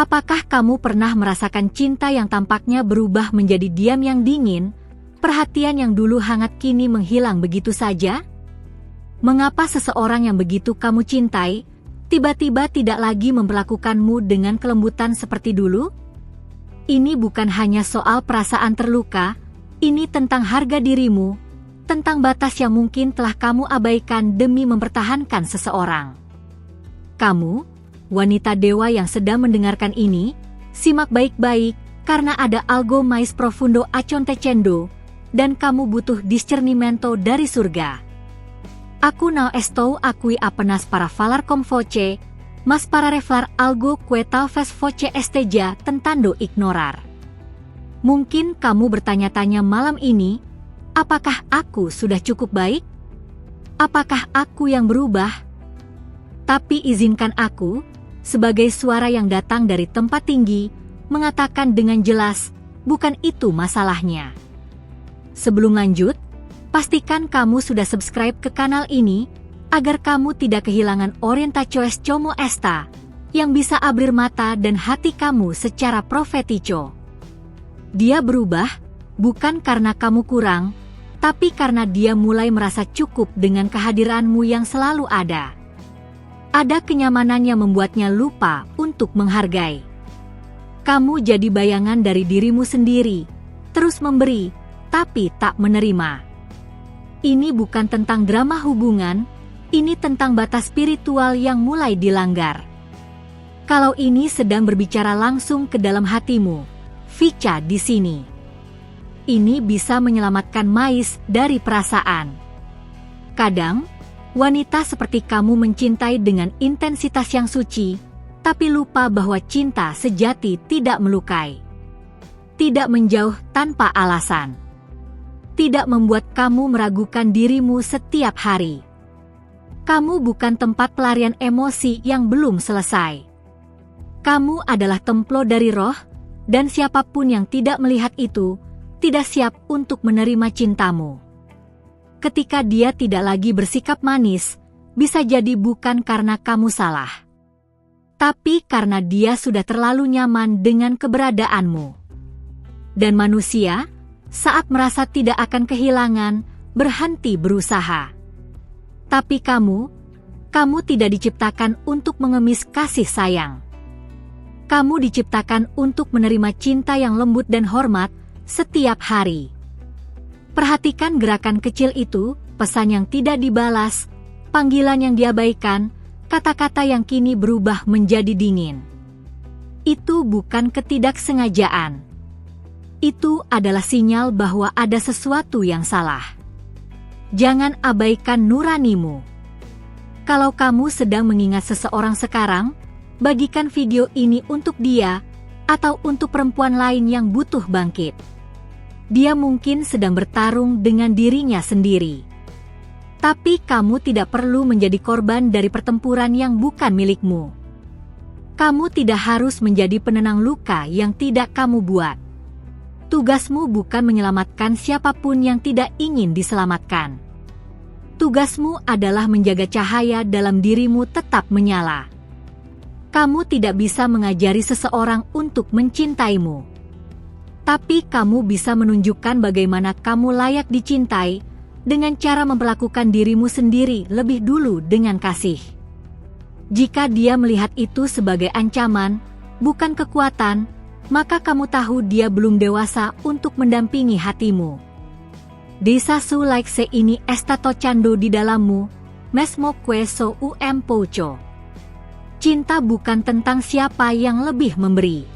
Apakah kamu pernah merasakan cinta yang tampaknya berubah menjadi diam yang dingin, perhatian yang dulu hangat kini menghilang begitu saja? Mengapa seseorang yang begitu kamu cintai, tiba-tiba tidak lagi memperlakukanmu dengan kelembutan seperti dulu? Ini bukan hanya soal perasaan terluka, ini tentang harga dirimu, tentang batas yang mungkin telah kamu abaikan demi mempertahankan seseorang. Kamu, wanita dewa yang sedang mendengarkan ini, simak baik-baik, karena ada algo mais profundo acontecendo, dan kamu butuh discernimento dari surga. Aku não estou aqui apenas para falar com você, mas para revelar algo que talvez você esteja tentando ignorar. Mungkin kamu bertanya-tanya malam ini, apakah aku sudah cukup baik? Apakah aku yang berubah? Tapi izinkan aku, sebagai suara yang datang dari tempat tinggi, mengatakan dengan jelas, bukan itu masalahnya. Sebelum lanjut, pastikan kamu sudah subscribe ke kanal ini, agar kamu tidak kehilangan orientações como esta, yang bisa abrir mata dan hati kamu secara profetico. Dia berubah, bukan karena kamu kurang, tapi karena dia mulai merasa cukup dengan kehadiranmu yang selalu ada. Ada kenyamanan yang membuatnya lupa untuk menghargai. Kamu jadi bayangan dari dirimu sendiri, terus memberi, tapi tak menerima. Ini bukan tentang drama hubungan, ini tentang batas spiritual yang mulai dilanggar. Kalau ini sedang berbicara langsung ke dalam hatimu, Vicha di sini. Ini bisa menyelamatkan Mais dari perasaan. Kadang, wanita seperti kamu mencintai dengan intensitas yang suci, tapi lupa bahwa cinta sejati tidak melukai. Tidak menjauh tanpa alasan. Tidak membuat kamu meragukan dirimu setiap hari. Kamu bukan tempat pelarian emosi yang belum selesai. Kamu adalah templo dari roh, dan siapapun yang tidak melihat itu, tidak siap untuk menerima cintamu. Ketika dia tidak lagi bersikap manis, bisa jadi bukan karena kamu salah, tapi karena dia sudah terlalu nyaman dengan keberadaanmu. Dan manusia, saat merasa tidak akan kehilangan, berhenti berusaha. Tapi kamu tidak diciptakan untuk mengemis kasih sayang. Kamu diciptakan untuk menerima cinta yang lembut dan hormat setiap hari. Perhatikan gerakan kecil itu, pesan yang tidak dibalas, panggilan yang diabaikan, kata-kata yang kini berubah menjadi dingin. Itu bukan ketidaksengajaan. Itu adalah sinyal bahwa ada sesuatu yang salah. Jangan abaikan nuranimu. Kalau kamu sedang mengingat seseorang sekarang, bagikan video ini untuk dia, atau untuk perempuan lain yang butuh bangkit. Dia mungkin sedang bertarung dengan dirinya sendiri. Tapi kamu tidak perlu menjadi korban dari pertempuran yang bukan milikmu. Kamu tidak harus menjadi penenang luka yang tidak kamu buat. Tugasmu bukan menyelamatkan siapapun yang tidak ingin diselamatkan. Tugasmu adalah menjaga cahaya dalam dirimu tetap menyala. Kamu tidak bisa mengajari seseorang untuk mencintaimu. Tapi kamu bisa menunjukkan bagaimana kamu layak dicintai dengan cara memperlakukan dirimu sendiri lebih dulu dengan kasih. Jika dia melihat itu sebagai ancaman, bukan kekuatan, maka kamu tahu dia belum dewasa untuk mendampingi hatimu. Desa su like se ini está tocando di dalammu, mesmo que so pouco. Cinta bukan tentang siapa yang lebih memberi,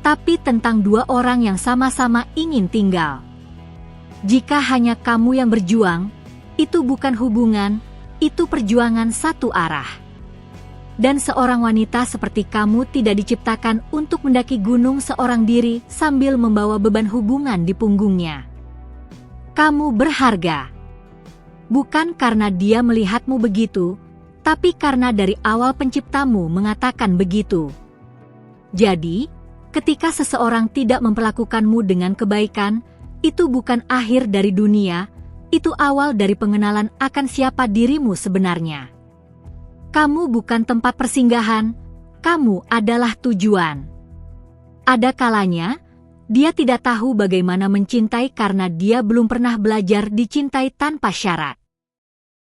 tapi tentang dua orang yang sama-sama ingin tinggal. Jika hanya kamu yang berjuang, itu bukan hubungan, itu perjuangan satu arah. Dan seorang wanita seperti kamu tidak diciptakan untuk mendaki gunung seorang diri sambil membawa beban hubungan di punggungnya. Kamu berharga. Bukan karena dia melihatmu begitu, tapi karena dari awal penciptamu mengatakan begitu. Jadi, ketika seseorang tidak memperlakukanmu dengan kebaikan, itu bukan akhir dari dunia, itu awal dari pengenalan akan siapa dirimu sebenarnya. Kamu bukan tempat persinggahan, kamu adalah tujuan. Ada kalanya, dia tidak tahu bagaimana mencintai karena dia belum pernah belajar dicintai tanpa syarat.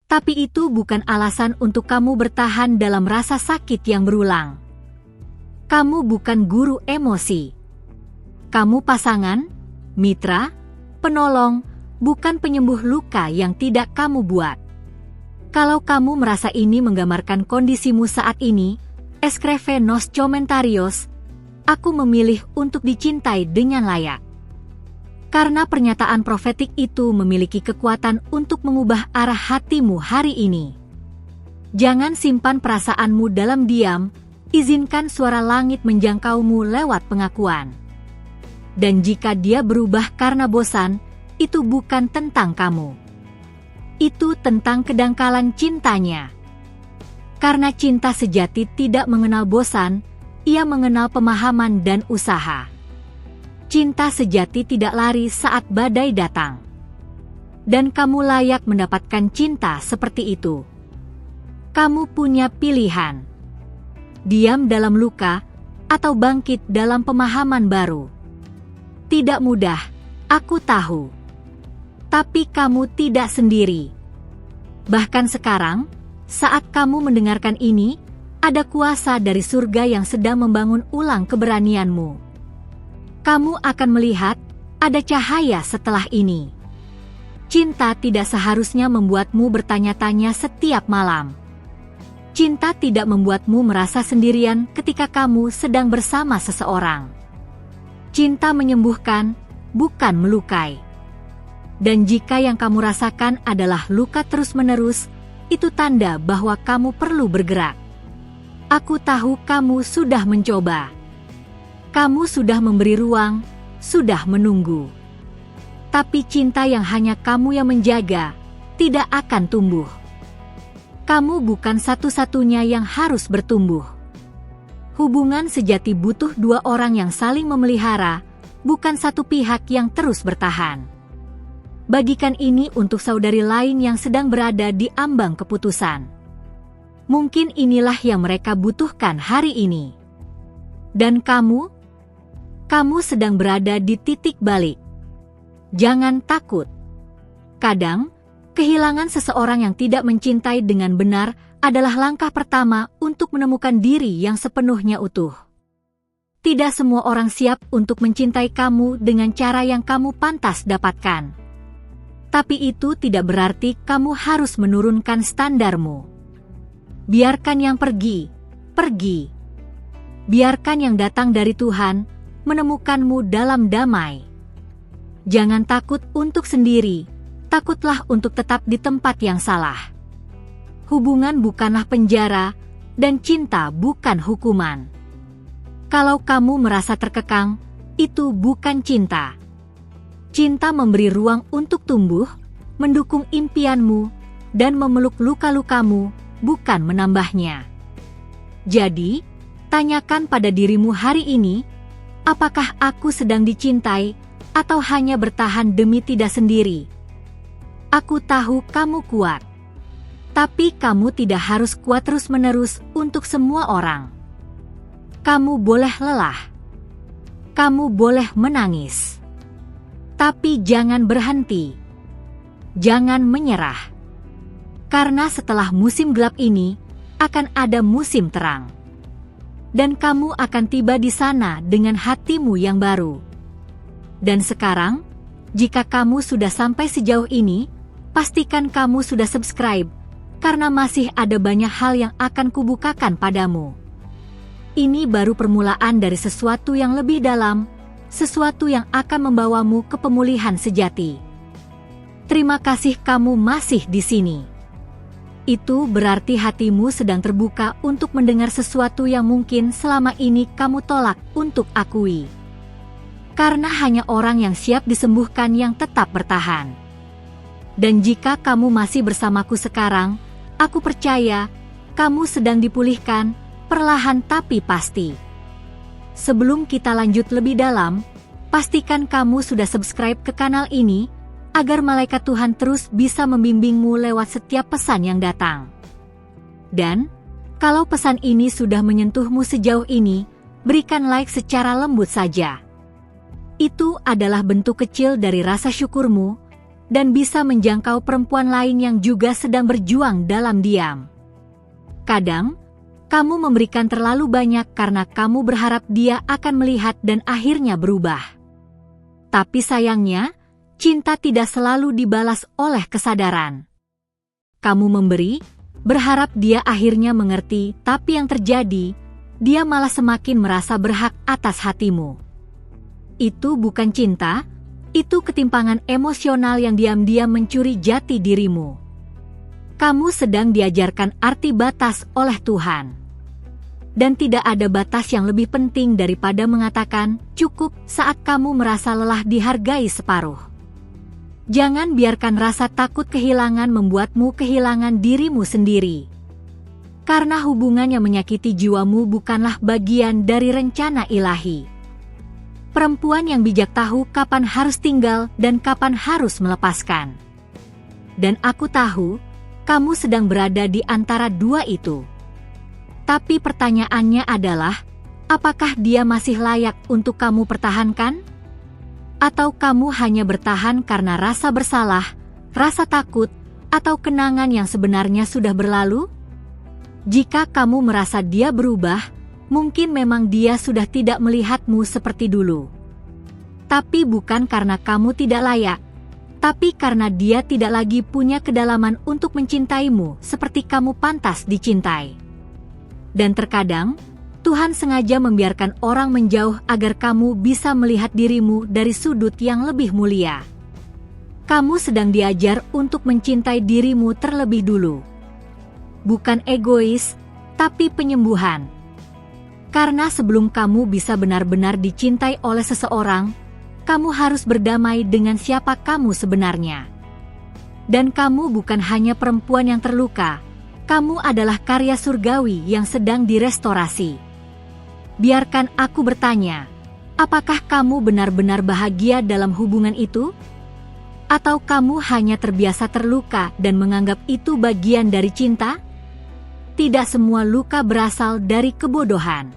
Tapi itu bukan alasan untuk kamu bertahan dalam rasa sakit yang berulang. Kamu bukan guru emosi. Kamu pasangan, mitra, penolong, bukan penyembuh luka yang tidak kamu buat. Kalau kamu merasa ini menggambarkan kondisimu saat ini, escribe nos comentarios, aku memilih untuk dicintai dengan layak. Karena pernyataan profetik itu memiliki kekuatan untuk mengubah arah hatimu hari ini. Jangan simpan perasaanmu dalam diam, izinkan suara langit menjangkaumu lewat pengakuan. Dan jika dia berubah karena bosan, itu bukan tentang kamu. Itu tentang kedangkalan cintanya. Karena cinta sejati tidak mengenal bosan, ia mengenal pemahaman dan usaha. Cinta sejati tidak lari saat badai datang. Dan kamu layak mendapatkan cinta seperti itu. Kamu punya pilihan. Diam dalam luka, atau bangkit dalam pemahaman baru. Tidak mudah, aku tahu. Tapi kamu tidak sendiri. Bahkan sekarang, saat kamu mendengarkan ini, ada kuasa dari surga yang sedang membangun ulang keberanianmu. Kamu akan melihat, ada cahaya setelah ini. Cinta tidak seharusnya membuatmu bertanya-tanya setiap malam. Cinta tidak membuatmu merasa sendirian ketika kamu sedang bersama seseorang. Cinta menyembuhkan, bukan melukai. Dan jika yang kamu rasakan adalah luka terus-menerus, itu tanda bahwa kamu perlu bergerak. Aku tahu kamu sudah mencoba. Kamu sudah memberi ruang, sudah menunggu. Tapi cinta yang hanya kamu yang menjaga, tidak akan tumbuh. Kamu bukan satu-satunya yang harus bertumbuh. Hubungan sejati butuh dua orang yang saling memelihara, bukan satu pihak yang terus bertahan. Bagikan ini untuk saudari lain yang sedang berada di ambang keputusan. Mungkin inilah yang mereka butuhkan hari ini. Dan kamu sedang berada di titik balik. Jangan takut. Kadang, kehilangan seseorang yang tidak mencintai dengan benar adalah langkah pertama untuk menemukan diri yang sepenuhnya utuh. Tidak semua orang siap untuk mencintai kamu dengan cara yang kamu pantas dapatkan. Tapi itu tidak berarti kamu harus menurunkan standarmu. Biarkan yang pergi, pergi. Biarkan yang datang dari Tuhan menemukanmu dalam damai. Jangan takut untuk sendiri, takutlah untuk tetap di tempat yang salah. Hubungan bukanlah penjara, dan cinta bukan hukuman. Kalau kamu merasa terkekang, itu bukan cinta. Cinta memberi ruang untuk tumbuh, mendukung impianmu, dan memeluk luka-lukamu, bukan menambahnya. Jadi, tanyakan pada dirimu hari ini, apakah aku sedang dicintai, atau hanya bertahan demi tidak sendiri? Aku tahu kamu kuat. Tapi kamu tidak harus kuat terus-menerus untuk semua orang. Kamu boleh lelah. Kamu boleh menangis. Tapi jangan berhenti. Jangan menyerah. Karena setelah musim gelap ini, akan ada musim terang. Dan kamu akan tiba di sana dengan hatimu yang baru. Dan sekarang, jika kamu sudah sampai sejauh ini, pastikan kamu sudah subscribe, karena masih ada banyak hal yang akan kubukakan padamu. Ini baru permulaan dari sesuatu yang lebih dalam, sesuatu yang akan membawamu ke pemulihan sejati. Terima kasih kamu masih di sini. Itu berarti hatimu sedang terbuka untuk mendengar sesuatu yang mungkin selama ini kamu tolak untuk akui. Karena hanya orang yang siap disembuhkan yang tetap bertahan. Dan jika kamu masih bersamaku sekarang, aku percaya kamu sedang dipulihkan, perlahan tapi pasti. Sebelum kita lanjut lebih dalam, pastikan kamu sudah subscribe ke kanal ini, agar malaikat Tuhan terus bisa membimbingmu lewat setiap pesan yang datang. Dan, Kalau pesan ini sudah menyentuhmu sejauh ini, berikan like secara lembut saja. Itu adalah bentuk kecil dari rasa syukurmu, dan bisa menjangkau perempuan lain yang juga sedang berjuang dalam diam. Kadang, kamu memberikan terlalu banyak karena kamu berharap dia akan melihat dan akhirnya berubah. Tapi sayangnya, cinta tidak selalu dibalas oleh kesadaran. Kamu memberi, berharap dia akhirnya mengerti, tapi yang terjadi, dia malah semakin merasa berhak atas hatimu. Itu bukan cinta, itu ketimpangan emosional yang diam-diam mencuri jati dirimu. Kamu sedang diajarkan arti batas oleh Tuhan. Dan tidak ada batas yang lebih penting daripada mengatakan cukup saat kamu merasa lelah dihargai separuh. Jangan biarkan rasa takut kehilangan membuatmu kehilangan dirimu sendiri. Karena hubungan yang menyakiti jiwamu bukanlah bagian dari rencana ilahi. Perempuan yang bijak tahu kapan harus tinggal dan kapan harus melepaskan. Dan aku tahu, kamu sedang berada di antara dua itu. Tapi pertanyaannya adalah, apakah dia masih layak untuk kamu pertahankan? Atau kamu hanya bertahan karena rasa bersalah, rasa takut, atau kenangan yang sebenarnya sudah berlalu? Jika kamu merasa dia berubah, mungkin memang dia sudah tidak melihatmu seperti dulu. Tapi bukan karena kamu tidak layak, tapi karena dia tidak lagi punya kedalaman untuk mencintaimu seperti kamu pantas dicintai. Dan terkadang, Tuhan sengaja membiarkan orang menjauh agar kamu bisa melihat dirimu dari sudut yang lebih mulia. Kamu sedang diajar untuk mencintai dirimu terlebih dulu. Bukan egois, tapi penyembuhan. Karena sebelum kamu bisa benar-benar dicintai oleh seseorang, kamu harus berdamai dengan siapa kamu sebenarnya. Dan kamu bukan hanya perempuan yang terluka, kamu adalah karya surgawi yang sedang direstorasi. Biarkan aku bertanya, apakah kamu benar-benar bahagia dalam hubungan itu? Atau kamu hanya terbiasa terluka dan menganggap itu bagian dari cinta? Tidak semua luka berasal dari kebodohan.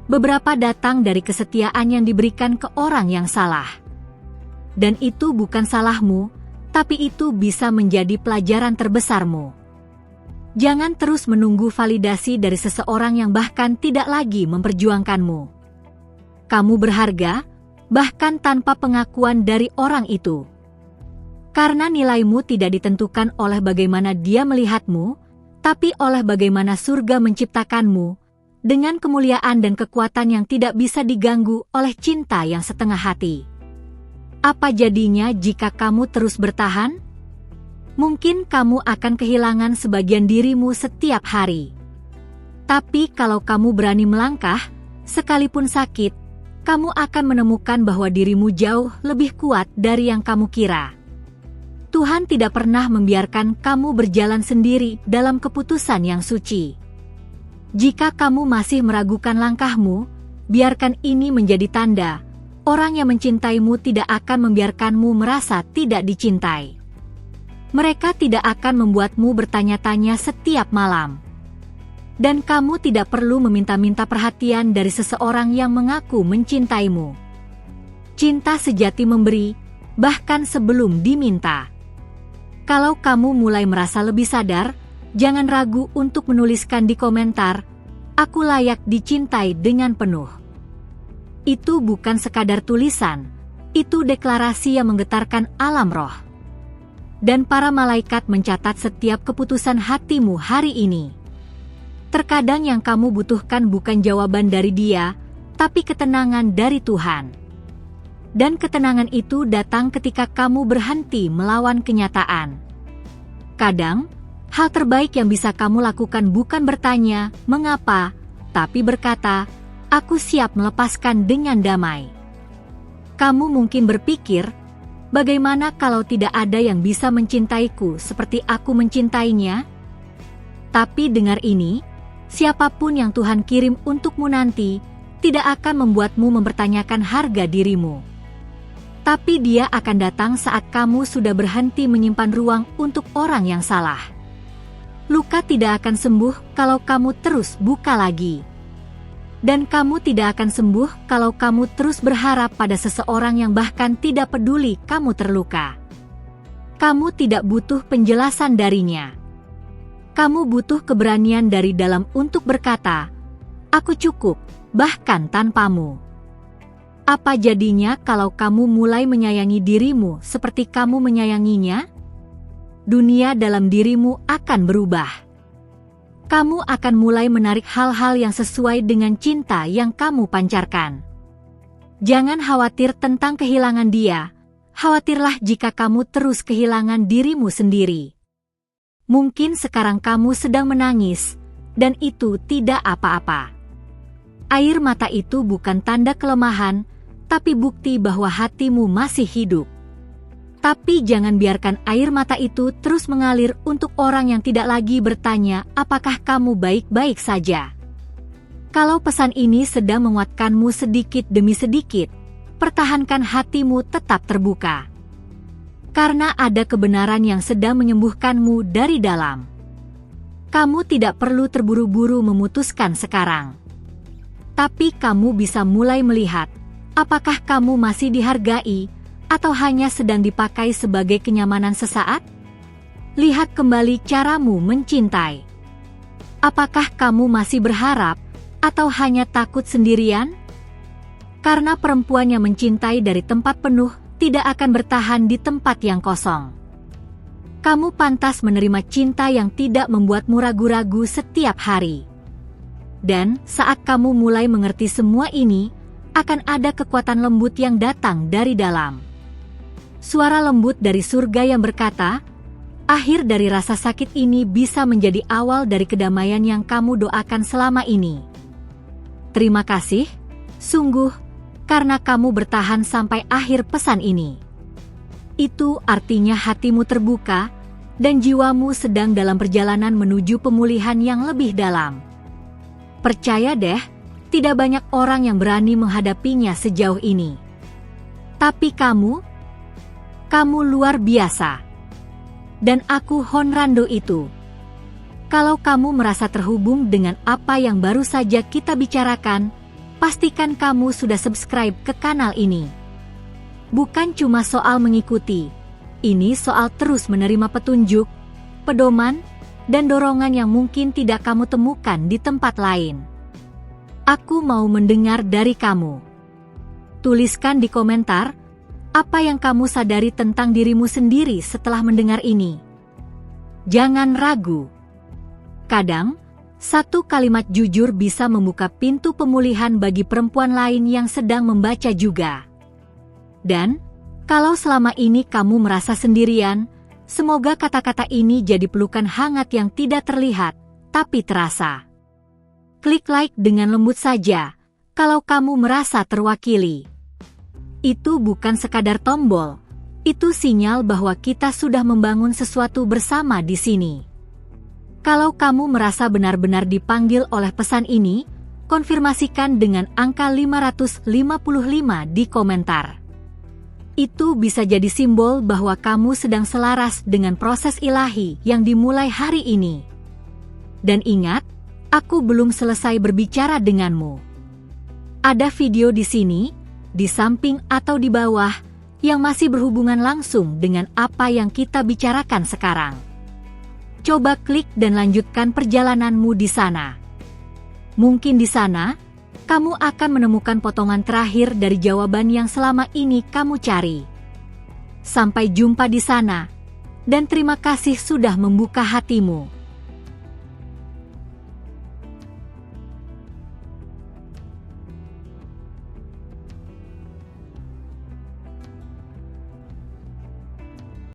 Beberapa datang dari kesetiaan yang diberikan ke orang yang salah. Dan itu bukan salahmu, tapi itu bisa menjadi pelajaran terbesarmu. Jangan terus menunggu validasi dari seseorang yang bahkan tidak lagi memperjuangkanmu. Kamu berharga, bahkan tanpa pengakuan dari orang itu. Karena nilaimu tidak ditentukan oleh bagaimana dia melihatmu, tapi oleh bagaimana surga menciptakanmu, dengan kemuliaan dan kekuatan yang tidak bisa diganggu oleh cinta yang setengah hati. Apa jadinya jika kamu terus bertahan? Mungkin kamu akan kehilangan sebagian dirimu setiap hari. Tapi kalau kamu berani melangkah, sekalipun sakit, kamu akan menemukan bahwa dirimu jauh lebih kuat dari yang kamu kira. Tuhan tidak pernah membiarkan kamu berjalan sendiri dalam keputusan yang suci. Jika kamu masih meragukan langkahmu, biarkan ini menjadi tanda, orang yang mencintaimu tidak akan membiarkanmu merasa tidak dicintai. Mereka tidak akan membuatmu bertanya-tanya setiap malam. Dan kamu tidak perlu meminta-minta perhatian dari seseorang yang mengaku mencintaimu. Cinta sejati memberi, bahkan sebelum diminta. Kalau kamu mulai merasa lebih sadar, jangan ragu untuk menuliskan di komentar, "Aku layak dicintai dengan penuh." Itu bukan sekadar tulisan, itu deklarasi yang menggetarkan alam roh. Dan para malaikat mencatat setiap keputusan hatimu hari ini. Terkadang yang kamu butuhkan bukan jawaban dari dia, tapi ketenangan dari Tuhan. Dan ketenangan itu datang ketika kamu berhenti melawan kenyataan. Kadang, hal terbaik yang bisa kamu lakukan bukan bertanya, "Mengapa?" tapi berkata, "Aku siap melepaskan dengan damai." Kamu mungkin berpikir, bagaimana kalau tidak ada yang bisa mencintaiku seperti aku mencintainya? Tapi dengar ini, siapapun yang Tuhan kirim untukmu nanti, tidak akan membuatmu mempertanyakan harga dirimu. Tapi dia akan datang saat kamu sudah berhenti menyimpan ruang untuk orang yang salah. Luka tidak akan sembuh kalau kamu terus buka lagi. Dan kamu tidak akan sembuh kalau kamu terus berharap pada seseorang yang bahkan tidak peduli kamu terluka. Kamu tidak butuh penjelasan darinya. Kamu butuh keberanian dari dalam untuk berkata, "Aku cukup, bahkan tanpamu." Apa jadinya kalau kamu mulai menyayangi dirimu seperti kamu menyayanginya? Dunia dalam dirimu akan berubah. Kamu akan mulai menarik hal-hal yang sesuai dengan cinta yang kamu pancarkan. Jangan khawatir tentang kehilangan dia, khawatirlah jika kamu terus kehilangan dirimu sendiri. Mungkin sekarang kamu sedang menangis, dan itu tidak apa-apa. Air mata itu bukan tanda kelemahan, tapi bukti bahwa hatimu masih hidup. Tapi jangan biarkan air mata itu terus mengalir untuk orang yang tidak lagi bertanya apakah kamu baik-baik saja. Kalau pesan ini sedang menguatkanmu sedikit demi sedikit, pertahankan hatimu tetap terbuka. Karena ada kebenaran yang sedang menyembuhkanmu dari dalam. Kamu tidak perlu terburu-buru memutuskan sekarang. Tapi kamu bisa mulai melihat, apakah kamu masih dihargai, atau hanya sedang dipakai sebagai kenyamanan sesaat? Lihat kembali caramu mencintai. Apakah kamu masih berharap, atau hanya takut sendirian? Karena perempuan yang mencintai dari tempat penuh tidak akan bertahan di tempat yang kosong. Kamu pantas menerima cinta yang tidak membuatmu ragu-ragu setiap hari. Dan saat kamu mulai mengerti semua ini, akan ada kekuatan lembut yang datang dari dalam. Suara lembut dari surga yang berkata, akhir dari rasa sakit ini bisa menjadi awal dari kedamaian yang kamu doakan selama ini. Terima kasih, sungguh, karena kamu bertahan sampai akhir pesan ini. Itu artinya hatimu terbuka, dan jiwamu sedang dalam perjalanan menuju pemulihan yang lebih dalam. Percaya deh, tidak banyak orang yang berani menghadapinya sejauh ini. Tapi kamu luar biasa. Dan aku Honrando itu. Kalau kamu merasa terhubung dengan apa yang baru saja kita bicarakan, pastikan kamu sudah subscribe ke kanal ini. Bukan cuma soal mengikuti, ini soal terus menerima petunjuk, pedoman, dan dorongan yang mungkin tidak kamu temukan di tempat lain. Aku mau mendengar dari kamu. Tuliskan di komentar, apa yang kamu sadari tentang dirimu sendiri setelah mendengar ini? Jangan ragu. Kadang, satu kalimat jujur bisa membuka pintu pemulihan bagi perempuan lain yang sedang membaca juga. Dan, kalau selama ini kamu merasa sendirian, semoga kata-kata ini jadi pelukan hangat yang tidak terlihat, tapi terasa. Klik like dengan lembut saja, kalau kamu merasa terwakili. Itu bukan sekadar tombol, itu sinyal bahwa kita sudah membangun sesuatu bersama di sini. Kalau kamu merasa benar-benar dipanggil oleh pesan ini, konfirmasikan dengan angka 555 di komentar. Itu bisa jadi simbol bahwa kamu sedang selaras dengan proses ilahi yang dimulai hari ini. Dan ingat, aku belum selesai berbicara denganmu. Ada video di sini, di samping atau di bawah, yang masih berhubungan langsung dengan apa yang kita bicarakan sekarang. Coba klik dan lanjutkan perjalananmu di sana. Mungkin di sana, kamu akan menemukan potongan terakhir dari jawaban yang selama ini kamu cari. Sampai jumpa di sana, dan terima kasih sudah membuka hatimu.